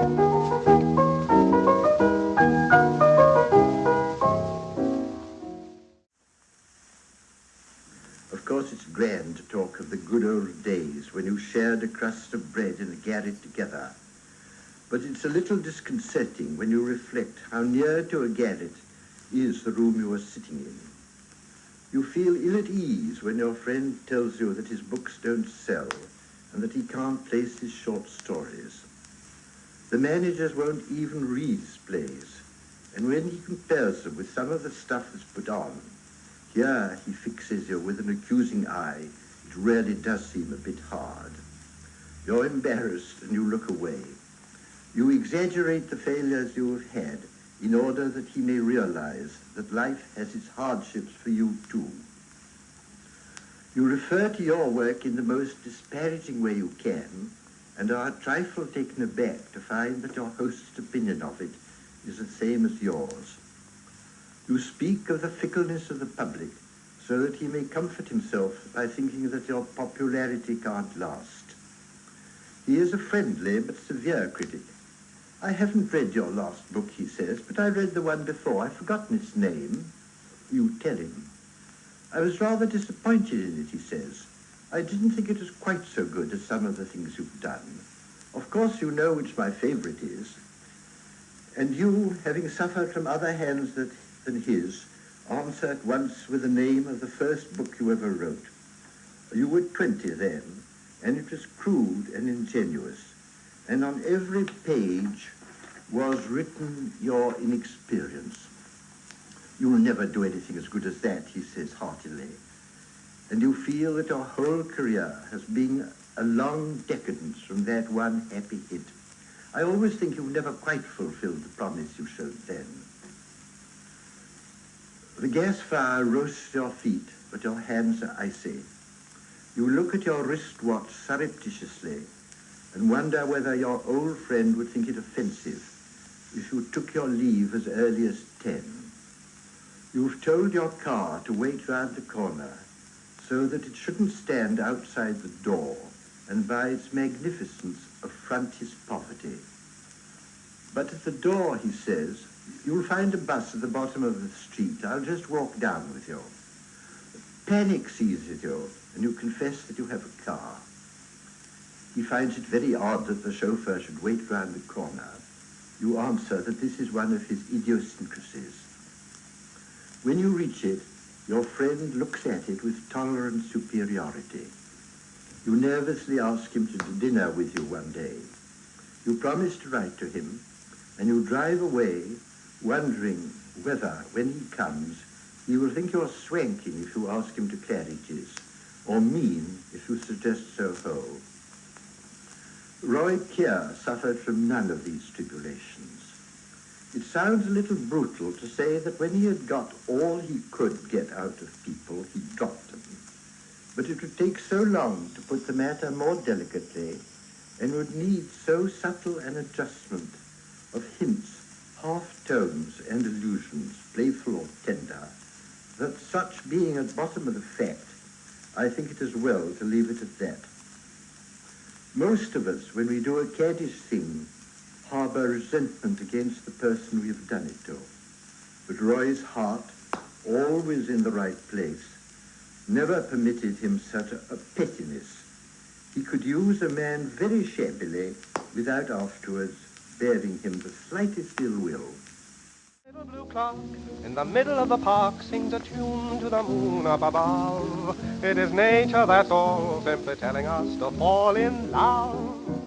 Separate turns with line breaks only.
Of course, it's grand to talk of the good old days when you shared a crust of bread in a garret together. But it's a little disconcerting when you reflect how near to a garret is the room you are sitting in. You feel ill at ease when your friend tells you that his books don't sell and that he can't place his short stories. The managers won't even read his plays, and when he compares them with some of the stuff that's put on, here he fixes you with an accusing eye. It really does seem a bit hard. You're embarrassed and you look away. You exaggerate the failures you have had in order that he may realize that life has its hardships for you too. You refer to your work in the most disparaging way you can and are a trifle taken aback to find that your host's opinion of it is the same as yours. You speak of the fickleness of the public so that he may comfort himself by thinking that your popularity can't last. He is a friendly but severe critic. I haven't read your last book, he says, but I read the one before. I've forgotten its name. You tell him. I was rather disappointed in it, he says. I didn't think it was quite so good as some of the things you've done. Of course, you know which my favorite is. And you, having suffered from other hands than his, answer at once with the name of the first book you ever wrote. You were 20 then, and it was crude and ingenuous, and on every page was written your inexperience. You'll never do anything as good as that, he says heartily, and you feel that your whole career has been a long decadence from that one happy hit. I always think you've never quite fulfilled the promise you showed then. The gas fire roasts your feet, but your hands are icy. You look at your wristwatch surreptitiously and wonder whether your old friend would think it offensive if you took your leave as early as 10. You've told your car to wait round the corner so that it shouldn't stand outside the door and by its magnificence affront his poverty. But at the door, he says, you'll find a bus at the bottom of the street. I'll just walk down with you. Panic seizes you, and you confess that you have a car. He finds it very odd that the chauffeur should wait round the corner. You answer that this is one of his idiosyncrasies. When you reach it, your friend looks at it with tolerant superiority. You nervously ask him to dinner with you one day. You promise to write to him, and you drive away wondering whether, when he comes, he will think you're swanking if you ask him to Claridge's, or mean if you suggest Soho. Roy Keir suffered from none of these tribulations. It sounds a little brutal to say that when he had got all he could get out of people, he dropped them. But it would take so long to put the matter more delicately, and would need so subtle an adjustment of hints, half-tones, and allusions, playful or tender, that such being at bottom of the fact, I think it is well to leave it at that. Most of us, when we do a caddish thing, harbour resentment against the person we have done it to. But Roy's heart, always in the right place, never permitted him such a pettiness. He could use a man very shabbily without afterwards bearing him the slightest ill will.
Little blue clock in the middle of the park sings a tune to the moon up above. It is nature, that's all, simply telling us to fall in love.